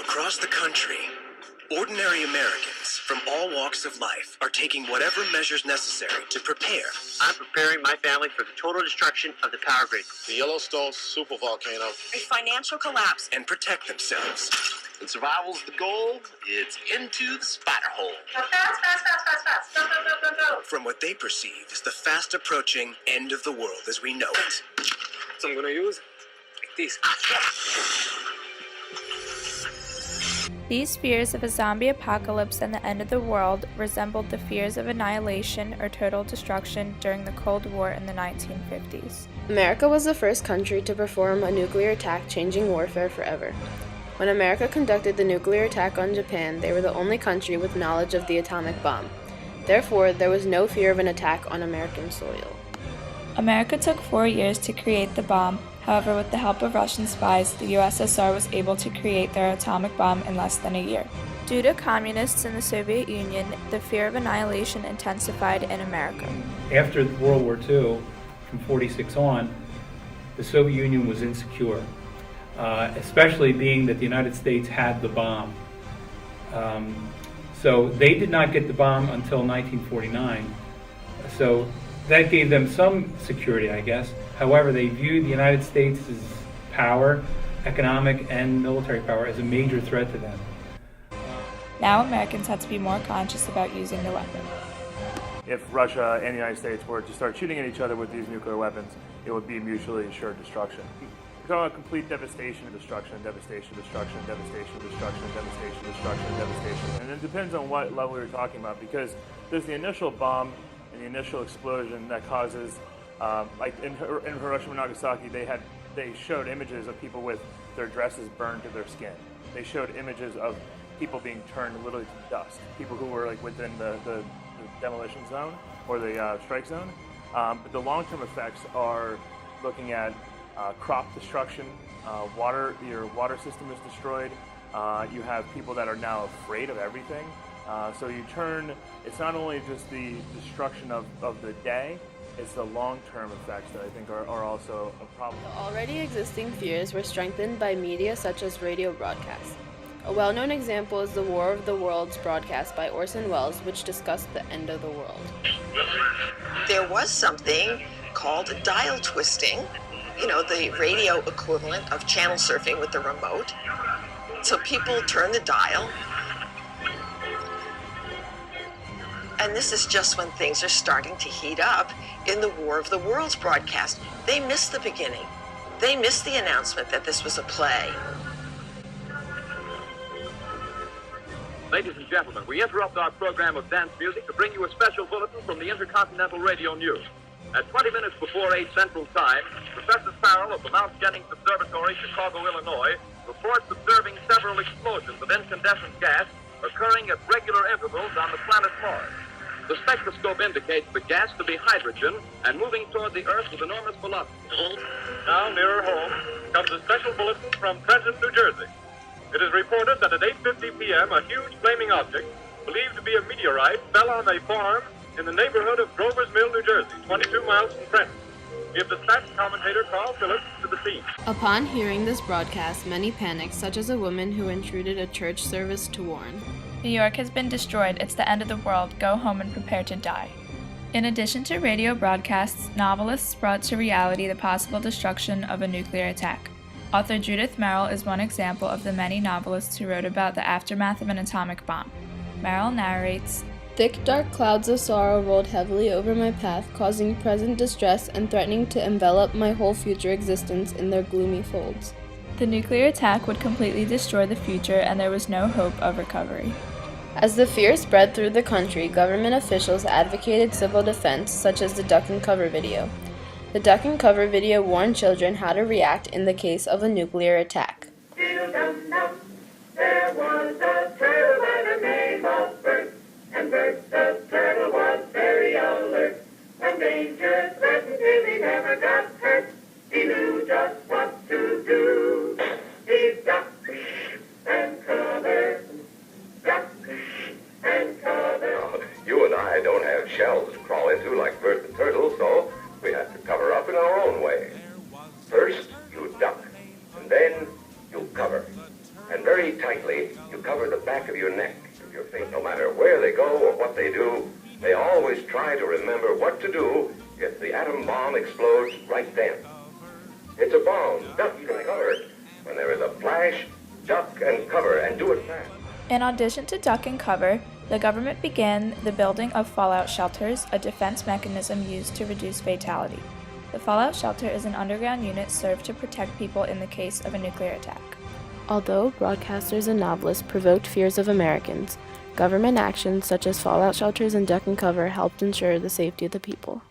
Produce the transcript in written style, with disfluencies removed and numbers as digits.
Across the country, ordinary Americans from all walks of life are taking whatever measures necessary to prepare. I'm preparing my family for the total destruction of the power grid. The Yellowstone supervolcano. A financial collapse. And protect themselves. When survival's the goal, it's into the spider hole. Now fast. Go. From what they perceive as the fast approaching end of the world as we know it. So I'm going to use like this. These fears of a zombie apocalypse and the end of the world resembled the fears of annihilation or total destruction during the Cold War in the 1950s. America was the first country to perform a nuclear attack, changing warfare forever. When America conducted the nuclear attack on Japan, they were the only country with knowledge of the atomic bomb. Therefore, there was no fear of an attack on American soil. America took 4 years to create the bomb. However, with the help of Russian spies, the USSR was able to create their atomic bomb in less than a year. Due to communists in the Soviet Union, the fear of annihilation intensified in America. After World War II, from 1946 on, the Soviet Union was insecure, especially being that the United States had the bomb. So they did not get the bomb until 1949. So that gave them some security, I guess. However, they viewed the United States' power, economic and military power, as a major threat to them. Now Americans had to be more conscious about using the weapon. If Russia and the United States were to start shooting at each other with these nuclear weapons, it would be mutually assured destruction. We're talking about complete devastation, destruction, devastation, destruction, devastation, destruction, devastation, destruction, devastation. And it depends on what level you're talking about, because there's the initial bomb and the initial explosion that causes, like in Hiroshima and Nagasaki, they showed images of people with their dresses burned to their skin. They showed images of people being turned literally to dust, people who were like within the demolition zone or the strike zone. But the long-term effects are looking at crop destruction, your water system is destroyed. You have people that are now afraid of everything. So it's not only just the destruction of the day, it's the long-term effects that I think are also a problem. The already existing fears were strengthened by media such as radio broadcasts. A well-known example is the War of the Worlds broadcast by Orson Welles, which discussed the end of the world. There was something called dial twisting, the radio equivalent of channel surfing with the remote. So people turn the dial. And this is just when things are starting to heat up in the War of the Worlds broadcast. They missed the beginning. They missed the announcement that this was a play. Ladies and gentlemen, we interrupt our program of dance music to bring you a special bulletin from the Intercontinental Radio News. At 20 minutes before 8 Central Time, Professor Farrell of the Mount Jennings Observatory, Chicago, Illinois, reports observing several explosions of incandescent gas occurring at regular intervals on the planet Mars. The spectroscope indicates the gas to be hydrogen and moving toward the Earth with enormous velocity. Now, nearer home, comes a special bulletin from Trenton, New Jersey. It is reported that at 8:50 p.m., a huge flaming object, believed to be a meteorite, fell on a farm in the neighborhood of Grover's Mill, New Jersey, 22 miles from Trenton. We have dispatched commentator Carl Phillips to the scene. Upon hearing this broadcast, many panicked, such as a woman who intruded a church service to warn. New York has been destroyed. It's the end of the world. Go home and prepare to die. In addition to radio broadcasts, novelists brought to reality the possible destruction of a nuclear attack. Author Judith Merrill is one example of the many novelists who wrote about the aftermath of an atomic bomb. Merrill narrates, "Thick dark clouds of sorrow rolled heavily over my path, causing present distress and threatening to envelop my whole future existence in their gloomy folds." The nuclear attack would completely destroy the future and there was no hope of recovery. As the fear spread through the country, government officials advocated civil defense, such as the duck and cover video. The duck and cover video warned children how to react in the case of a nuclear attack. There was a turtle by the name of Bert, and Bert the turtle was very alert. When danger threatened him, he never got hurt. He knew just what to do. He ducked and covered, ducked and covered. You and I don't have shells to crawl into like Bert the turtle, so we have to cover up in our own way. First, you duck, and then you cover. And very very tightly, you cover the back of your neck. Your face, no matter where they go or what they do, they always try to remember what to do if the atom bomb explodes right then. It's a bomb. Duck and cover. When there is a flash, duck and cover, and do it fast. In addition to duck and cover, the government began the building of fallout shelters, a defense mechanism used to reduce fatality. The fallout shelter is an underground unit served to protect people in the case of a nuclear attack. Although broadcasters and novelists provoked fears of Americans, government actions such as fallout shelters and duck and cover helped ensure the safety of the people.